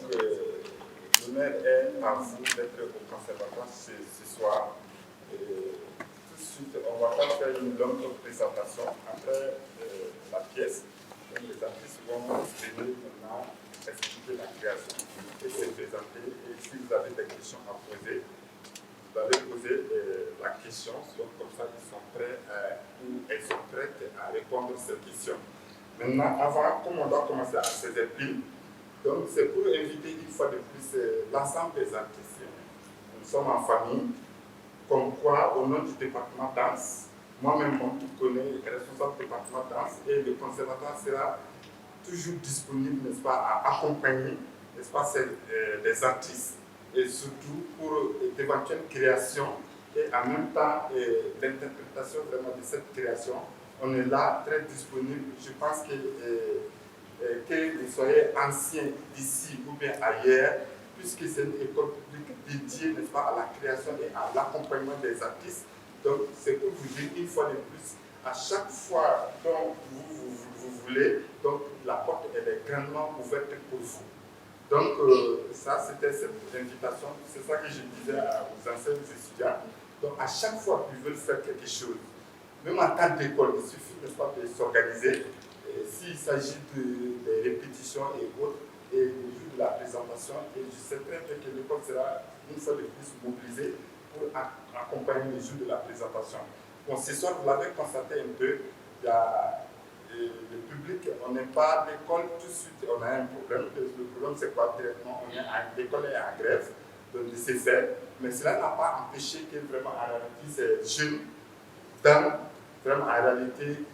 l'honneur est à vous d'être au conservatoire ce soir. Tout de suite, on va pas faire une longue présentation après la pièce. Donc, les artistes vont venir maintenant expliquer la création et se présenter. Et si vous avez des questions à poser, vous allez poser la question. Comme ça, ils sont prêts ou elles sont prêtes à répondre à ces questions. Maintenant, avant, comme on doit commencer à 16h, donc c'est pour inviter une fois de plus l'ensemble des artistes. Nous sommes en famille, comme quoi, au nom du département danse, moi-même, mon tout connaît, responsable du département danse, et le conservatoire sera toujours disponible, n'est-ce pas, à accompagner, n'est-ce pas, des artistes, et surtout pour d'éventuelles créations, et en même temps, l'interprétation vraiment de cette création. On est là, très disponible. Je pense que vous soyez anciens d'ici ou bien ailleurs, puisque c'est une école publique dédiée, n'est-ce pas, à la création et à l'accompagnement des artistes. Donc, c'est pour vous dire une fois de plus, à chaque fois dont vous voulez, donc la porte elle est grandement ouverte pour vous. Donc, ça, c'était cette invitation. C'est ça que je disais aux anciens étudiants. Donc, à chaque fois qu'ils veulent faire quelque chose, même en temps d'école, il suffit, n'est-ce pas, de s'organiser. S'il s'agit de répétitions et autres, et le jour de la présentation, et je sais très bien que l'école sera une fois de plus mobilisée pour accompagner le jour de la présentation. Bon, ce soir, vous l'avez constaté un peu, il y a le public, on n'est pas à l'école tout de suite, on a un problème. Le problème, c'est quoi directement? L'école est en grève, donc c'est fait, mais cela n'a pas empêché que vraiment, en réalité, ces jeunes dames, vraiment en réalité,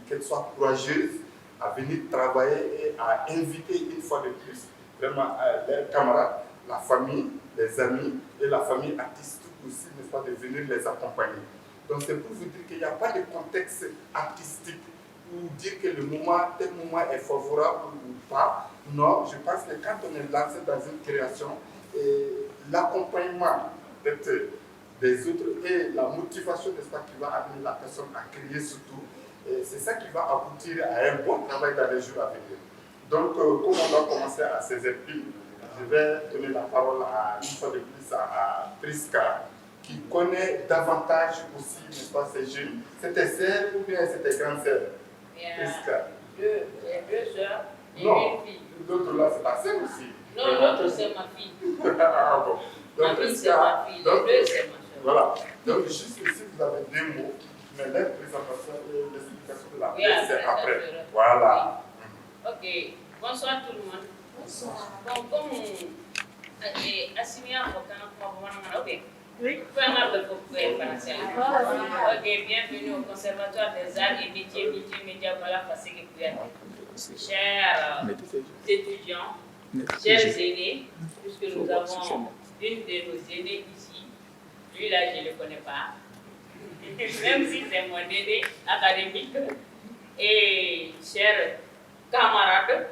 qu'elles soient courageuses à venir travailler et à inviter une fois de plus vraiment leurs camarades, la famille, les amis et la famille artistique aussi, n'est-ce pas, de venir les accompagner. Donc c'est pour vous dire qu'il n'y a pas de contexte artistique pour dire que tel moment est favorable ou pas. Non, je pense que quand on est lancé dans une création, l'accompagnement des autres et la motivation, n'est-ce pas, qui va amener la personne à créer surtout, c'est ça qui va aboutir à un bon travail dans les jours à venir. Donc, comme on doit commencer à 16h, je vais donner la parole à une fois de plus à Priska, qui connaît davantage aussi, n'est-ce pas, ces jeunes. C'était sœur ou bien c'était grande-sœur? Priska. Deux sœurs et non, une fille. L'autre là, c'est ta sœur aussi? Non, l'autre c'est ma fille. Ah bon. Donc, Ma fille c'est ma fille, les deux c'est ma soeur. Voilà. Donc, juste ici, vous avez deux mots, mais la présentation et l'explication de la pièce, c'est après. Voilà. Oui. Ok. Bonsoir tout le monde. Bonsoir. Bon, comme Assimia ok. Oui. Ok, bienvenue au Conservatoire des Arts et Métiers, Média, voilà, chers étudiants, chers aînés, puisque nous avons une de nos aînés ici. Lui là, je ne le connais pas, même si c'est mon aîné académique. Et chers camarades,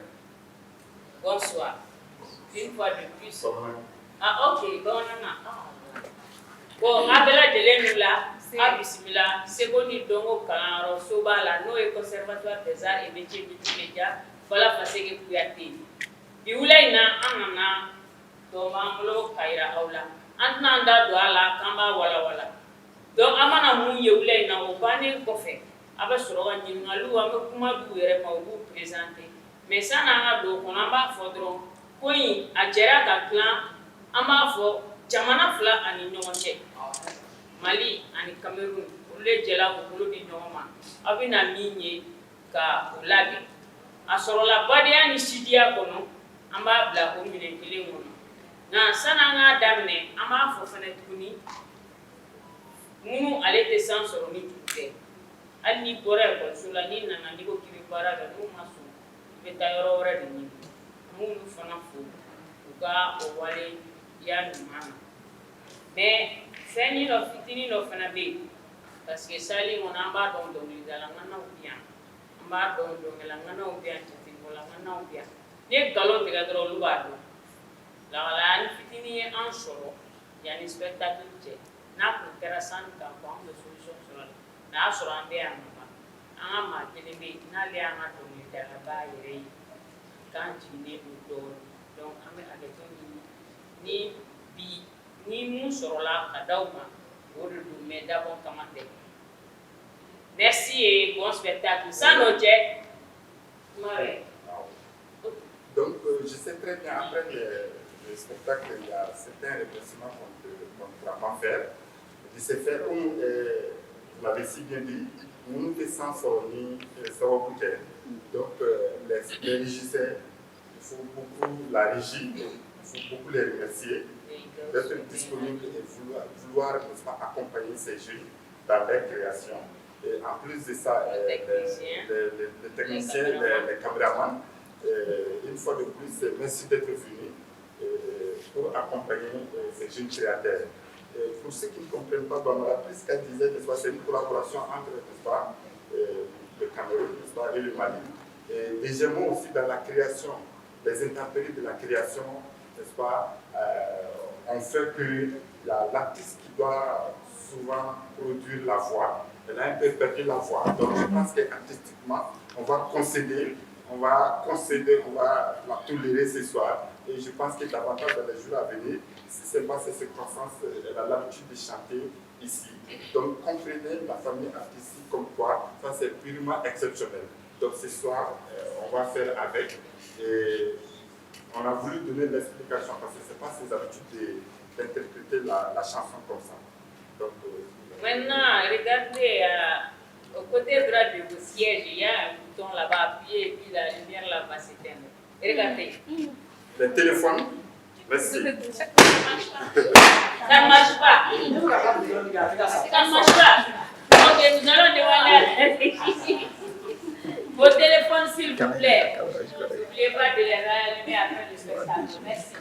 bonsoir. Une fois de plus. Ah, ok, bon, bon, Abela de là, Abismila, Segoni Dongo Kalaro, Sobala, Noé Conservatoire des Arts et Métiers Multimédia, voilà Fasege Kuyati. Iulaina, Anana, Domamlo, Kaira Aula, Antanda Douala, Kamba Wala Wala. Donc, Amana Mouye Ulaina, Obane Kofe, Abasura, Nimalu, Amakuma, Maubu présenté. Mais ça n'a pas de Konamba Fodron, Koi, Adjera Clan, Amafo, Jamana Fla, and Inyoche. Mali ani Cameroun ule jela ko bolo di nyoma abina minye ka ulabi asorola badia ni sidia kono amba bla ko mine kele ngono na sana nga damne ama fo fane tukuni munu alete sansoro ni tuke ani bore ko sula ni na ni ko kiri bara da no masu beta yoro wora ni munu fana fo uga o wale ya numana mais feni no fitini no fana be parce que sali mon amba don don li dala ngana ubia amba don don la ngana ubia tati bola ngana ubia ne galon de gadro lubado la fitini en solo ya ni spectacle je na ko intéressant ka ko am de solution sur na soro ambe amba anga ma tele be na le anga don li dala ba yere kan ti ne do Donc, on a ni bi ni mun sorola ka d'aw ma o de don mais d'abord commandé. Merci et bon spectacle. Sans nos checks. Donc, je sais très bien, après le spectacle, il y a certains remerciements qu'on ne pourra pas faire. De ce fait, comme vous l'avez si bien dit, nous ne faisons ni Sawaboukè. Donc, les régisseurs, il faut beaucoup la régie, il faut beaucoup les remercier d'être disponibles et vouloir accompagner ces jeunes dans leur création. Et en plus de ça, les techniciens, les caméramans, une fois de plus, merci d'être venus pour accompagner ces jeunes créateurs. Pour ceux qui ne comprennent pas, Bamara, puisqu'elle disait que c'est une collaboration entre le Cameroun et le Mali. Et deuxièmement aussi dans la création, les intempéries de la création, on fait que l'artiste qui doit souvent produire la voix, elle a un peu perdu la voix. Donc je pense qu'artistiquement, on va la tolérer ce soir. Et je pense que davantage dans les jours à venir, si c'est pas cette circonstance, elle a l'habitude de chanter ici. Donc comprenez la famille artistique comme quoi, ça c'est purement exceptionnel. Donc ce soir, on va faire avec. Et on a voulu donner l'explication parce que ce n'est pas ses habitudes d'interpréter la chanson comme ça. Donc, maintenant, regardez, au côté droit de vos sièges, il y a un bouton là-bas appuyé et puis la lumière là va s'éteindre. Regardez. Le téléphone, merci. Ça ne marche pas. Ça ne marche pas. Donc, nous allons demander vos téléphones, s'il vous plaît. N'oubliez pas de les rallumer après le spectacle. Merci.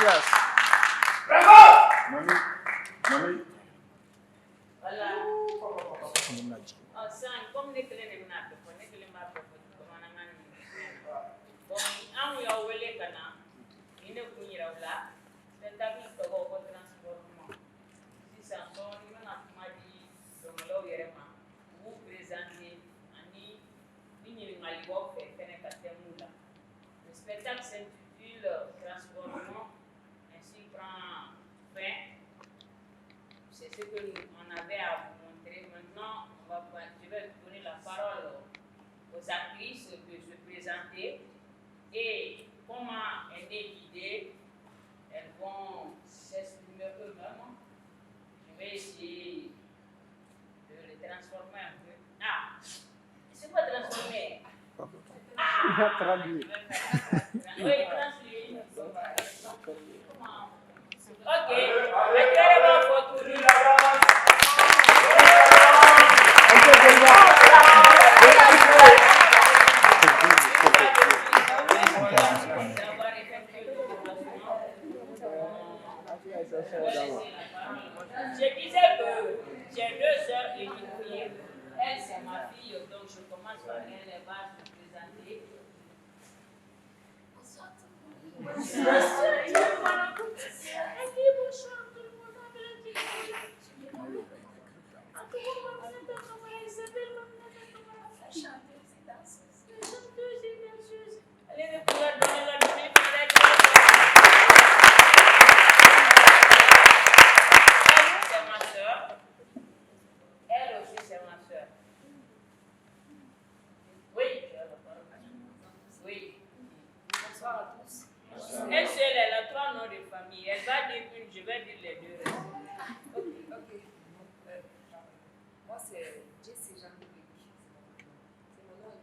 Yes. Mami. Voilà. Ensemble, comme les clés de ma pour les clés de ma pour comme on a man. Bon, on y a ouvert cana. Il ne peut y avoir là. C'est un peu de au transportement. Si ça sonne, il m'a dit donc là où il y a vous présenter ani ni malibo fait faire catémoula. Le spectacle s'intitule Transportement ainsi prend fin. C'est ce que on avait à vous montrer. Maintenant, je vais donner la parole aux actrices de se présenter et comment est née l'idée. Elles vont s'exprimer eux-mêmes. Je vais essayer de les transformer un peu. Ah, c'est quoi transformer? Ah, Traduit. oui, traduit. Comment? Ok, mettez-les votre tour. Je disais que j'ai 2 sœurs et une fille. Elle, c'est ma fille, donc je commence par elle, elle va se présenter. Bonsoir tout le monde. Bonsoir tout le monde. Elle dit bonsoir tout le monde. Elle s'appelle la chanteuse et danseuse. La chanteuse et danseuse. Allez, vous pouvez donner la donnée pour la c'est ma soeur. Elle aussi, c'est ma soeur. Oui, tu as la parole. Oui. Bonsoir à tous. Elle seule, elle a 3 noms de famille. Elle va dire une, je vais dire les 2. Ok. Moi, c'est Jessie Jean-Louis. C'est mon nom.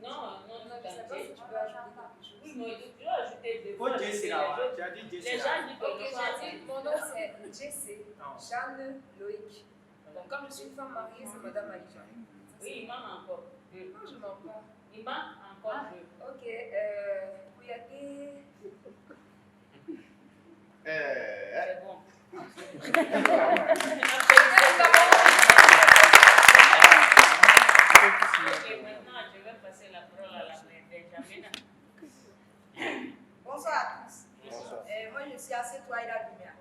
Non, non, Je ne sais pas si tu peux ajouter quelque chose. oui, mais tu dois ajouter des Oh, Jessie là, tu as dit Les Jessie gens là. disent Ok, que j'ai dit, mon nom c'est Jessie Jeanne Loïc. Donc, comme je suis une femme mariée, c'est Madame Alija. oui, il manque encore 2. Non, je m'en pas. Il manque encore 2. Ok, Kouyaté. C'est bon. Ok, maintenant je vais passer la parole à la mère Benjamin. Bonsoir à tous. Bonsoir. Moi, je suis assez toi et la lumière.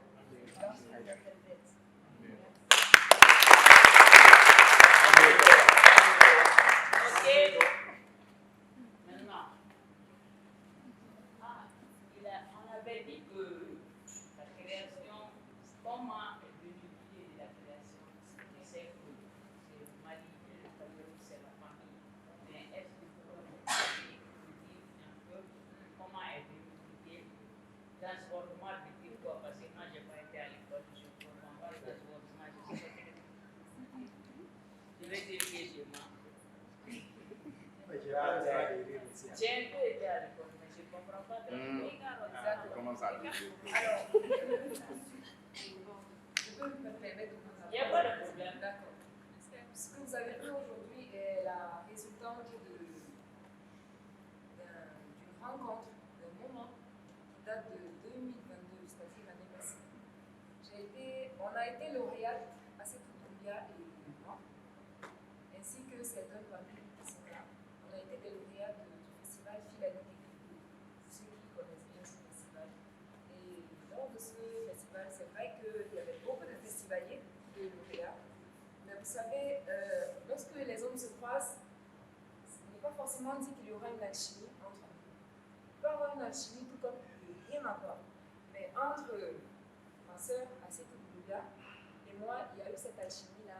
Ok. Maintenant. On avait dit que la création, comment est venue l'idée de la création? Je sais que c'est le Mali, le Cameroun, c'est la famille. Mais est-ce que vous pouvez dire un peu comment est venue l'idée? Transformer de dire quoi? Parce que moi, je n'ai pas été à l'école, je ne comprends pas le transformement, je sais pas. Je vais dire que je mens. J'ai un peu été à l'école, mais je ne comprends pas très bien. Comment ça dit? Alors, je peux me permettre de vous Il n'y a pas de problème. D'accord. Ce que vous avez vu aujourd'hui est la résultante d'une rencontre, d'un moment qui date de 2022, c'est-à-dire l'année passée. On a été lauréate à cette Kouya et moi, ainsi que certains parmi qui sont là. On a été des lauréates du festival Philadelphie. Ceux qui connaissent bien ce festival. Et lors de ce festival, c'est vrai qu'il y avait beaucoup de festivaliers, de lauréats. Mais vous savez, lorsque les hommes se croisent, ce n'est pas forcément dit qu'il y aura une alchimie entre eux. Il peut y avoir une alchimie tout comme rien à voir. Mais entre ma soeur, Assetou Boulouga, et moi, il y a eu cette alchimie-là.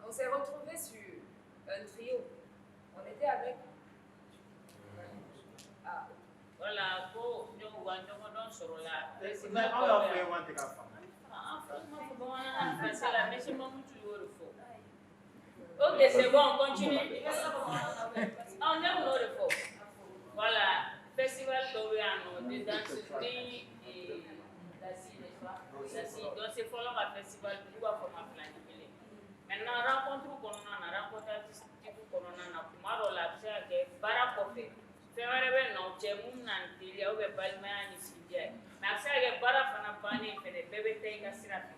On s'est retrouvés sur un trio. On était avec. Ah, Voilà, pour nous, on sur la. Mais on a fait un truc à faire. Ok, c'est bon, on continue. On est au de faux. Voilà, festival Toriano, de danserie et la scie, n'est-ce pas? La scie, donc c'est pour le festival, tu vois comment planifier. Maintenant, rencontre qu'on a rencontré artistique qu'on a Kumaro la c'est que Barakofe. Fais-moi non, j'ai mon antérie kɛ ou bien balimaya ni sindiya ye mais a bɛ se ka kɛ baara fana bannen fɛnɛ bɛɛ bɛ taa i ka sira fɛ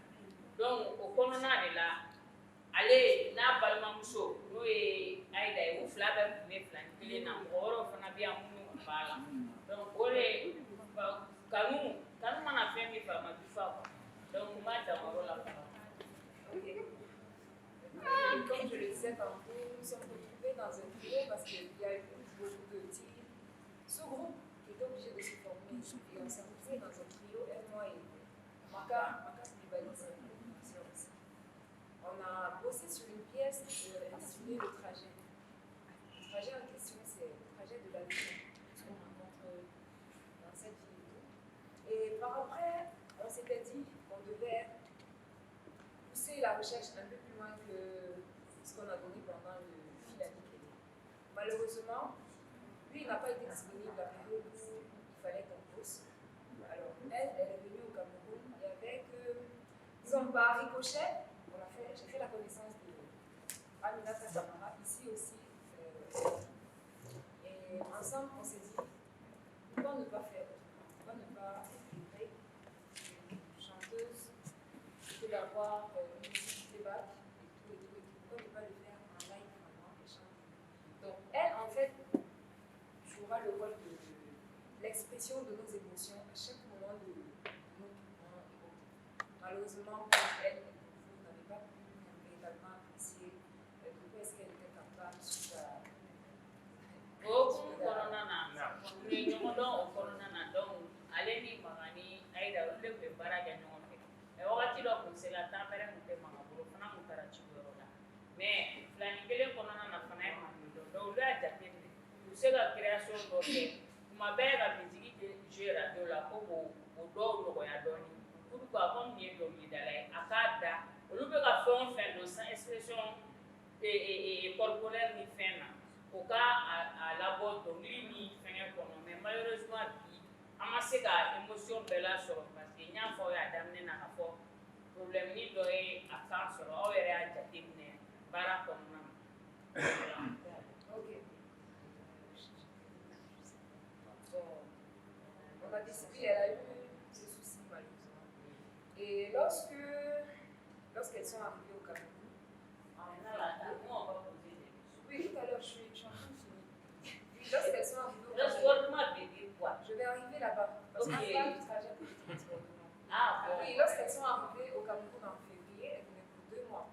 donc o kɔnɔna de la ale n'a balimamuso n'o ye Ayida ye u fila bɛɛ tun bɛ filani kelen na mɔgɔ wɛrɛw fana bɛ yan minnu tun b'a la donc o de kanu mana fɛn min fɛ a ma jufa quoi donc n b'a dan o yɔrɔ la fɔlɔ. Comme je le disais tantôt, nous sommes retrouvés dans un trio parce qu'il y a eu beaucoup de tirs. Ce groupe était obligé de se former et on s'est retrouvés dans un trio, elle, moi et Maka Koulibaly, c'est une aussi. On a bossé sur une pièce intitulée Le trajet. Le trajet en question, c'est le trajet de la vie qu'on rencontre dans cette vie. Et par après, on s'était dit qu'on devait pousser la recherche un peu plus loin que ce qu'on a donné pendant le Philadelphie. Malheureusement, lui, il n'a pas été disponible à la période où il fallait qu'on pousse. Alors, elle est venue au Cameroun. Il y avait que, disons, par ricochet, j'ai fait la connaissance de Aminata Samara, ici aussi. Et ensemble, on s'est dit, pourquoi ne pas faire autrement? Pourquoi ne pas intégrer une chanteuse que d'avoir une musique débat et tout. Pourquoi ne pas le faire en live pendant l'échange? Donc, elle, en fait, jouera le rôle de l'expression de nos émotions à chaque moment de nos moments et autres. Malheureusement, pour elle, vous n'avez pas pu véritablement apprécier de quoi est-ce qu'elle était capable suite à. Ale ni Magani Ayida olu de tun bɛ baara kɛ ɲɔgɔn fɛ mais wagati dɔ kun sera temps wɛrɛ kun tɛ Maga bolo fana kun taara ci yɔrɔ la mais filani kelen kɔnɔna na fana ye Magani dɔn donc olu y'a jateminɛ u bɛ se ka création dɔ kɛ tuma bɛɛ ka musique jouer radio la ko k'o dɔw nɔgɔya dɔɔni pourquoi comme nin ye dɔnkilidala ye a k'a da olu bɛ ka fɛn o fɛn dɔn sans expression corporelle ni fɛn na o ka a labɔ dɔnkili ni fɛngɛ kɔnɔ mais malheureusement bi an ma se ka émotion bɛɛ lasɔrɔ parce que n y'a fɔ aw y'a daminɛ na k'a fɔ problème ni dɔ ye a kan sɔrɔ aw yɛrɛ y'a jateminɛ baara kɔnɔna na. Ok. Bon, on a décidé, elle a eu des soucis malheureusement. Et lorsqu'elles sont arrivées au Cameroun, oui, tout à l'heure, je suis en train de finir. Lorsqu'elles sont arrivées au Cameroun, je vais arriver là-bas. Parce qu'on parle du trajet pour le transport. Oui, lorsqu'elles sont arrivées au Cameroun en février, elles venaient pour 2 mois.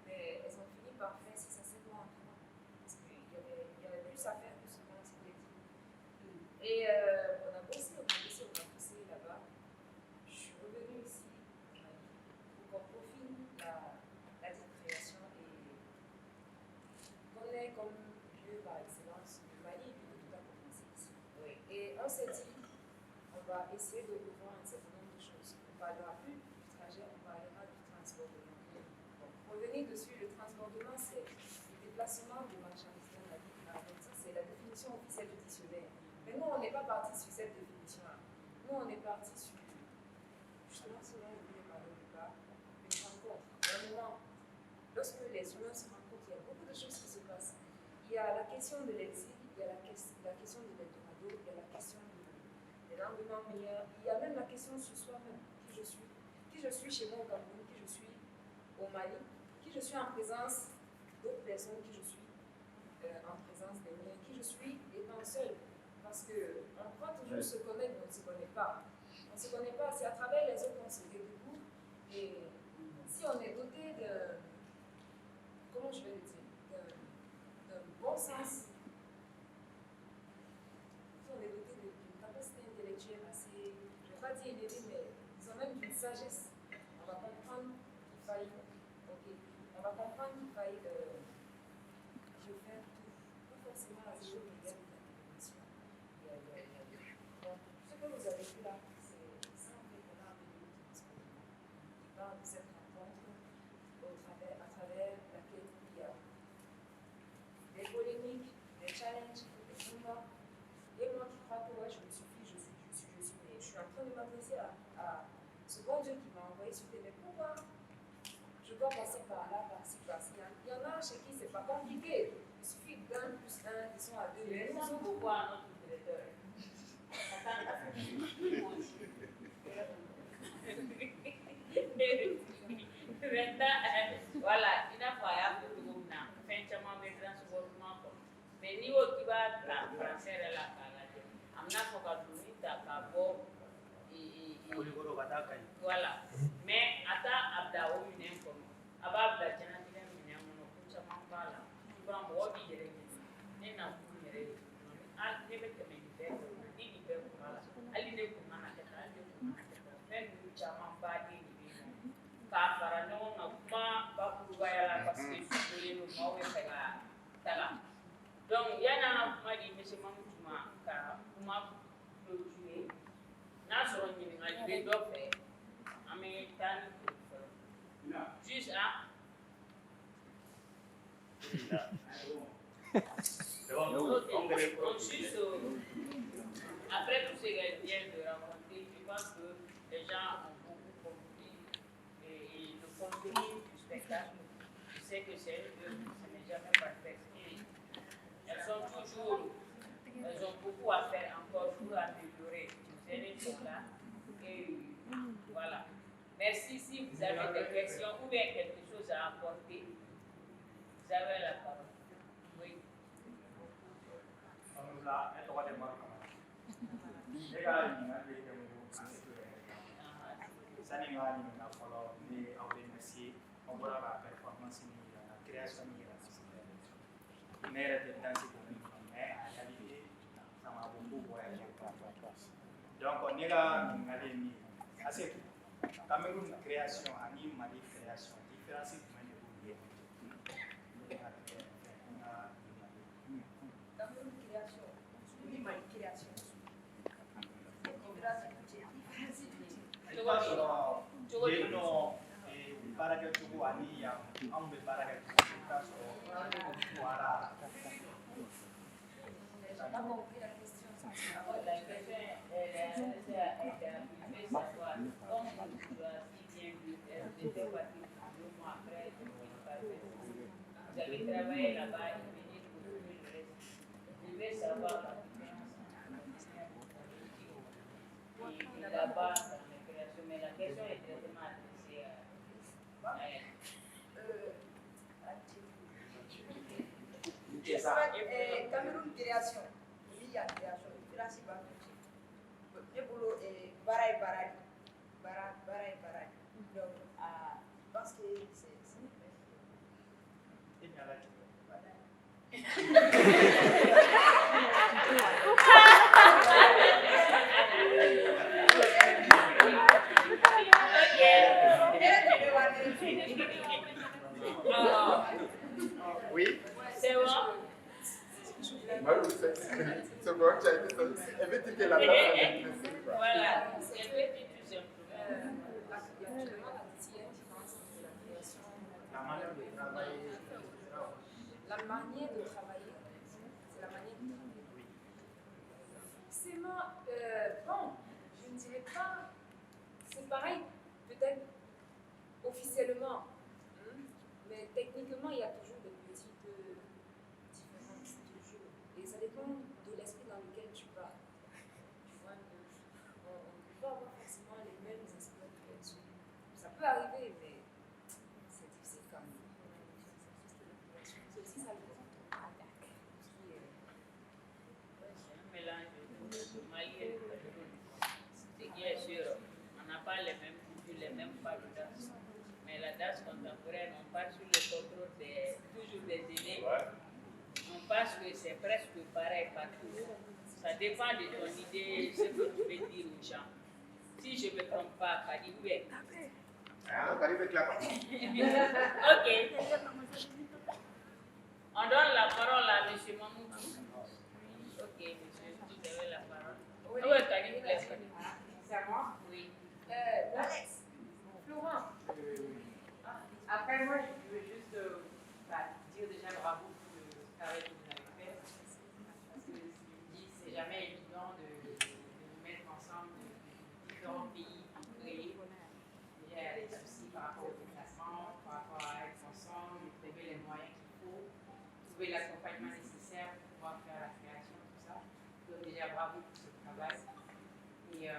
Mais elles ont fini par faire 6 à 7 mois en France. Parce qu'il y avait plus à faire que ce qu'on s'était dit. Et on a bossé là-bas. Je suis revenue ici pour qu'on profile la dite création et qu'on ait comme lieu par excellence le Mali, puis tout a commencé ici. Oui. Et on s'est dit, on va essayer de revoir un certain nombre de choses. On ne parlera plus du trajet, on parlera du transbordement. Bon, pour revenir dessus, le transbordement, c'est le déplacement de marchandises dans la ville. Donc ça, c'est la définition officielle du dictionnaire. Mais nous, on n'est pas parti sur cette définition-là. Nous, on est parti sur, justement, ce dont je voulais parler au départ, une rencontre. Un moment, lorsque les humains se rencontrent, il y a beaucoup de choses qui se passent. Il y a la question de l'exil, il y a la question de l'Eldorado, il y a la question des lendemains meilleurs, il y a même la question sur soi-même, qui je suis chez moi au Cameroun, qui je suis au Mali, qui je suis en présence d'autres personnes, qui je suis en présence des miens, qui je suis étant seul. Parce qu'on croit toujours se connaître, mais on ne se connaît pas. On ne se connaît pas, c'est à travers les autres qu'on se découvre. Et si on est doté de, comment je vais le dire, d'un bon sens, si on est doté d'une capacité intellectuelle assez, je ne vais pas dire élevée, mais disons même d'une sagesse, on va comprendre qu'il faille, on va comprendre qu'il faille refaire tout, pas forcément à zéro, mais il y a des interventions. Donc, ce que vous avez vu là, c'est ça en fait qu'on a appelé le transbordement. Il parle de cette rencontre à travers laquelle il y a des polémiques, des challenges, des combats. Et moi qui crois que ouais, je me suffis, mais je suis en train de m'adresser à ce bon Dieu qui m'a envoyé sur terre. Mais pourquoi je dois passer par là, par-ci, par-ci? Il y en a chez qui c'est pas compliqué. Il suffit d'1 plus 1, ils sont à 2. Mais nous sommes beaucoup à notre directeur. Voilà, il n'a pas à faire tout le monde. Finalement, mais transportement. Mais niveau qui va transférer la calade, amna foka duni ta kabo voilà. Mais ata abda o minen ko aba abda jana minen minen mo ko chama bala ba mo bi yere ni na ku yere al ne be keme ni be ni be ko bala ali ne ko na ta ali ko na ta ben ni chama ba di ni ka para no na kuma ba ku ba ya la parce que je voulais no mo we pega tala. Donc, il y a un moment où je kuma clôturer. N'a pas de niveau de fait. Américain, juste à. Après tout ce qu'elle vient de raconter, je pense que les gens ont beaucoup compris et le contenu du spectacle. Je sais que c'est eux, ce n'est jamais parfait. Elles ont beaucoup à faire encore pour améliorer. Vous allez sont là. Et voilà. Merci. Si vous avez des questions ou bien quelque chose à apporter, vous avez la parole. Oui. Donc, on est là, assez Cameroun création, Annie Mali création, différence de Cameroun création, oui, Mali création. J'ai pas compris la question. La question est savoir comment vous si bien vu était parti 2 mois après vous avez travaillé là-bas et venu pour le reste. Vous devez savoir la différence et là-bas dans la création, mais la question est directement adressée à elle. Cameroun création, il y a création, différence va le boulot est baraille. Donc, je pense que c'est oui. C'est bon? C'est bon, tu as été éviter que la Voilà, c'est le petit tout simplement. Actuellement, il y a une différence entre la création et la manière de travailler. La manière de travailler, c'est la manière de travailler. Forcément, bon, je ne dirais pas, c'est pareil, peut-être officiellement, mais techniquement, il y a toujours des petites différences, toujours. Et ça dépend de l'esprit dans lequel tu vas. Tu vois, on ne peut pas avoir forcément les mêmes esprits de création. Ça peut arriver, mais c'est difficile quand même. C'est aussi ça le problème. C'est un mélange de Mali et de Cameroun. Ce qui est sûr, on n'a pas les mêmes cultures, les mêmes pas de danse. Mais la danse contemporaine, on part sur le contrôle toujours des aînés. On pense que c'est presque pareil partout. Ça dépend de ton idée, ce que tu veux dire aux gens. Si je ne me trompe pas, Kadi, où est? Ok. On donne la parole à M. Mamoutou. Ok, monsieur, vous avez la parole. Oui. Où est Kadi? c'est à moi. Oui. Alex, Florent, Après, moi, je veux juste dire déjà bravo pour le travail que vous avez fait. Parce que je dis, c'est jamais évident de nous mettre ensemble de différents pays pour créer. Déjà, il y a des soucis par rapport au déplacement, par rapport à être ensemble, trouver les moyens qu'il faut, trouver l'accompagnement nécessaire pour pouvoir faire la création, tout ça. Donc, déjà, bravo pour ce travail. Et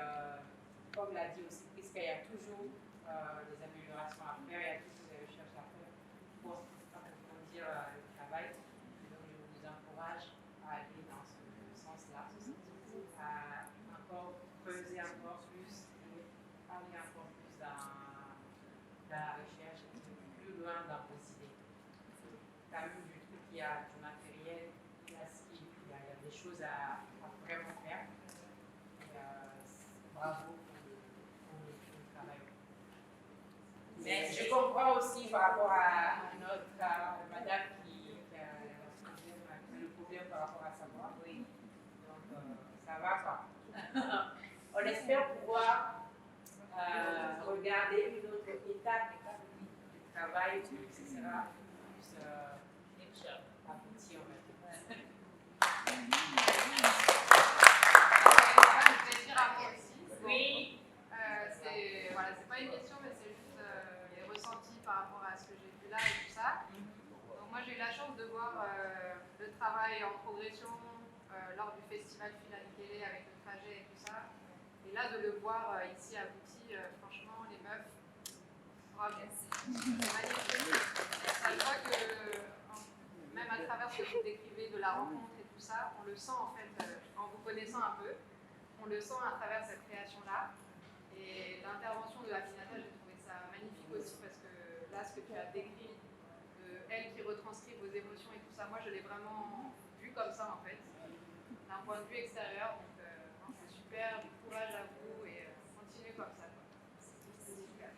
comme l'a dit aussi Prisca, il y a toujours des améliorations à faire, il y a toujours des recherches à faire pour approfondir le travail. Donc je vous encourage à aller dans ce sens-là, à encore creuser encore plus et aller encore plus dans la recherche et plus loin dans vos idées. Quand même, je trouve qu'il y a du matériel, il y a des choses à vraiment faire. Bravo pour le travail. Mais je comprends aussi par rapport à notre madame qui a le problème par rapport à sa voix. Oui. Donc, ça va pas. On espère pouvoir regarder une autre étape du travail où ce sera plus abouti, on va dire. Oui. C'est pas une question, mais c'est juste les ressentis par rapport à ce que j'ai vu là et tout ça. Donc moi j'ai eu la chance de voir le travail en progression lors du festival Philanikele avec le trajet et tout ça. Et là de le voir ici abouti, franchement les meufs, bravo. C'est magnifique. Ça se voit que même à travers ce que vous décrivez de la rencontre et tout ça, on le sent en fait en vous connaissant un peu. On le sent à travers cette création-là. Et l'intervention de Aminata, j'ai trouvé ça magnifique aussi parce que là, ce que tu as décrit, elle qui retranscrit vos émotions et tout ça, moi je l'ai vraiment vu comme ça en fait, d'un point de vue extérieur. Donc c'est super, du courage à vous et continuez comme ça. C'est super.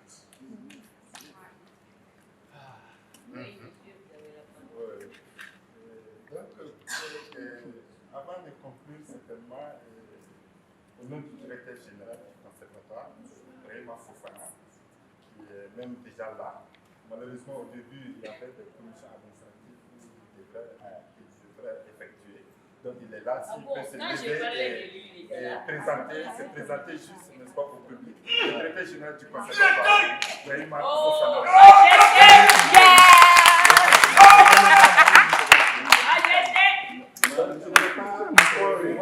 Ouais. Oui, monsieur, vous avez la parole. Ouais. Donc, avant de conclure, certainement, au nom du directeur général du conservatoire, Brahima Fofana, qui est même déjà là. Malheureusement, au début, il y avait des commissions administratives qu'il devrait effectuer. Donc, il est là. S'il peut se lever et se présenter juste, n'est-ce pas, au public. Le directeur général du conservatoire, Brahima Fofana. Je ne vais pas encore revenir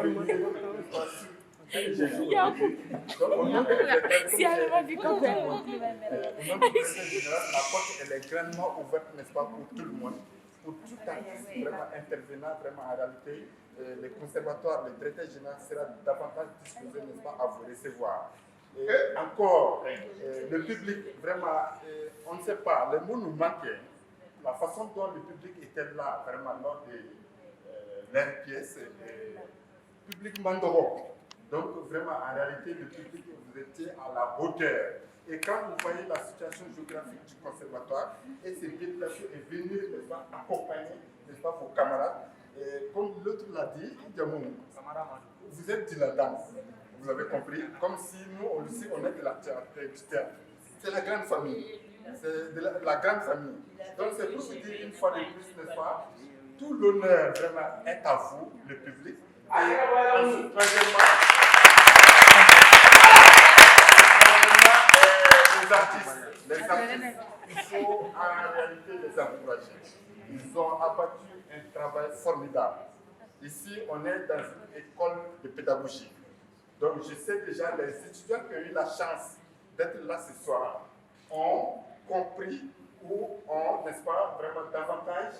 la porte elle est grandement ouverte, n'est-ce pas, pour tout le monde, pour tout artiste vraiment intervenant, vraiment en réalité. Le conservatoire, le directeur général sera davantage disposé, n'est-ce pas, à vous recevoir. Et encore, le public, vraiment, on ne sait pas, les mots nous manquaient. La façon dont le public était là, vraiment, lors de leur pièce, public mandoro. Donc, vraiment, en réalité, le public, vous étiez à la hauteur. Et quand vous voyez la situation géographique du conservatoire, et se déplacer et venir, n'est-ce pas, accompagner, n'est-ce pas, vos camarades, et comme l'autre l'a dit, vous êtes de la danse, vous avez compris, comme si nous aussi, on est de la théâtre. C'est la grande famille. C'est de la grande famille. Donc, c'est pour vous dire une fois de plus, n'est-ce pas, tout l'honneur vraiment est à vous, le public. Et ensuite, troisièmement, les artistes, il faut en réalité les encourager. Ils ont abattu un travail formidable. Ici, on est dans une école de pédagogie. Donc, je sais déjà, les étudiants qui ont eu la chance d'être là ce soir ont compris ou ont, n'est-ce pas, vraiment davantage.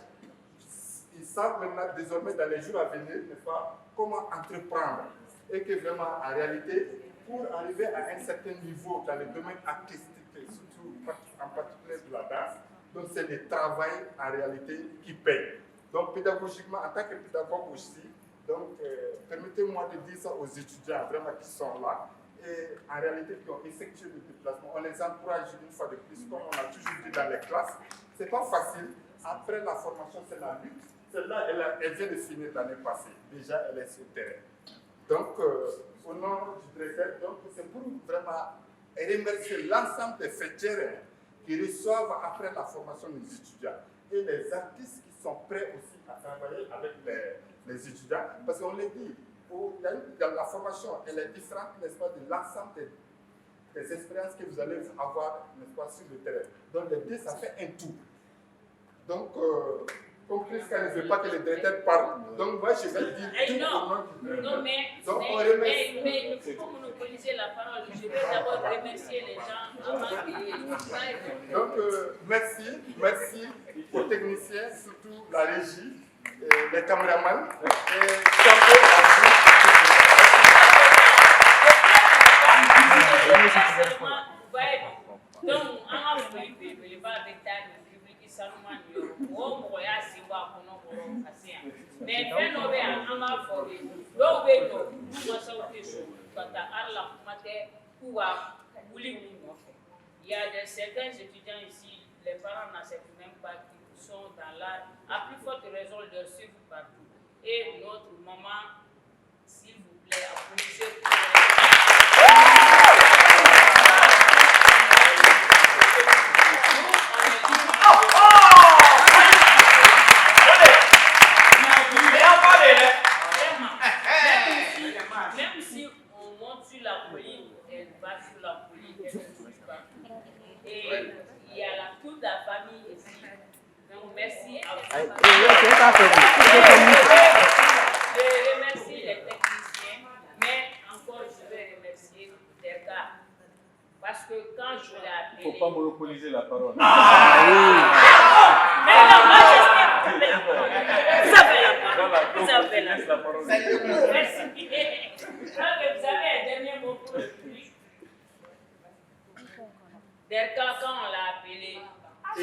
Ils savent maintenant, désormais, dans les jours à venir, n'est-ce pas, comment entreprendre. Et que vraiment, en réalité, pour arriver à un certain niveau dans le domaine artistique, surtout en particulier de la danse, donc c'est le travail en réalité qui paye. Donc pédagogiquement, en tant que pédagogue aussi, donc permettez-moi de dire ça aux étudiants vraiment qui sont là et en réalité qui ont effectué le déplacement. On les encourage une fois de plus, comme on a toujours dit dans les classes. C'est pas facile. Après la formation, c'est la lutte. Celle-là, elle vient de finir l'année passée. Déjà, elle est sur le terrain. Donc, au nom du directeur, donc c'est pour vraiment remercier l'ensemble des fêtières qui reçoivent après la formation des étudiants et les artistes qui sont prêts aussi à travailler avec les étudiants. Parce qu'on l'a dit, la formation, elle est différente, n'est-ce pas, de l'ensemble des expériences que vous allez avoir, n'est-ce pas, sur le terrain. Donc, les deux, ça fait un tout. Donc, Christian ne veut pas que les directeurs parlent. Donc moi, je vais dire tout au nom du Non, mais il ne faut pas monopoliser la parole. Je vais d'abord remercier les gens avant que... Donc, merci aux techniciens, surtout la régie, les caméramans et chapeau à vous. Donc, on a fait le débat avec ta République Salomon, mais fait nos verres, on a formé. Donc, il y a certains étudiants ici, les parents n'acceptent même pas qu'ils sont dans l'art, à plus forte raison de suivre partout. Et notre maman, s'il vous plaît, applaudissez pour même si on monte sur la colline, elle va sur la colline, elle ne bouge pas. Et il y a toute la famille ici. Donc merci à vous. Je remercie les techniciens, mais encore je vais remercier Derga. Parce que quand je l'ai appelé... Il ne faut pas monopoliser la parole. Mais non, moi j'espère. Vous avez la parole. Vous avez la parole. Merci. Donc, vous avez un dernier mot pour le public. Derga, quand on l'a appelé... Il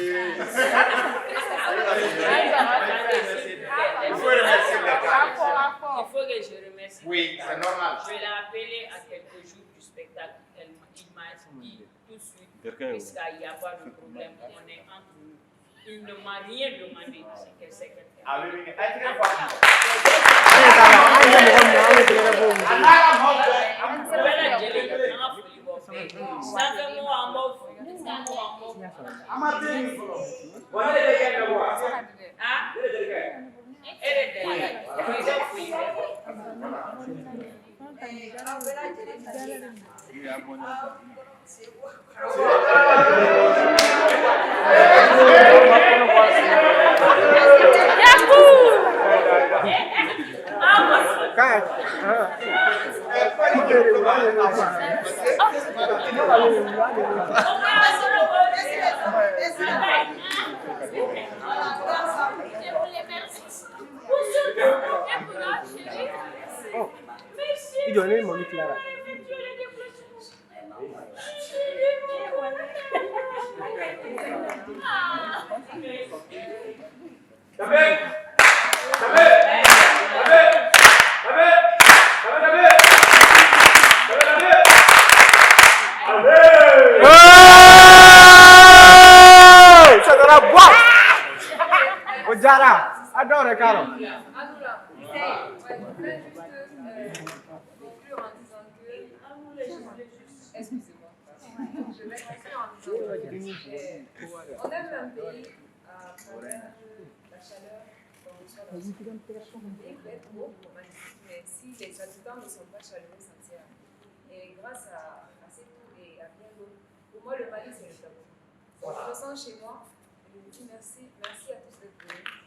faut que je remercie. Oui, c'est normal. Je l'ai appelé à quelques jours du spectacle. Il m'a dit tout de suite, puisqu'il n'y a pas de problème, on est entre nous. Il ne m'a rien demandé, c'est que c'est quelqu'un. Il donnait mon Clara. Ça doit la boîte. Ojara, adore Caro. Excusez-moi. Je vais conclure en disant on aime un pays à travers la chaleur qu'on reçoit dans ce pays. Le pays peut être beau, magnifique, mais si les habitants ne sont pas chaleureux, ça ne sert à rien. Et grâce à cette eau et à bien l'eau, pour moi, le Mali, c'est le tabou. Donc, je me sens chez moi. Je vous dis merci à tous d'être venus.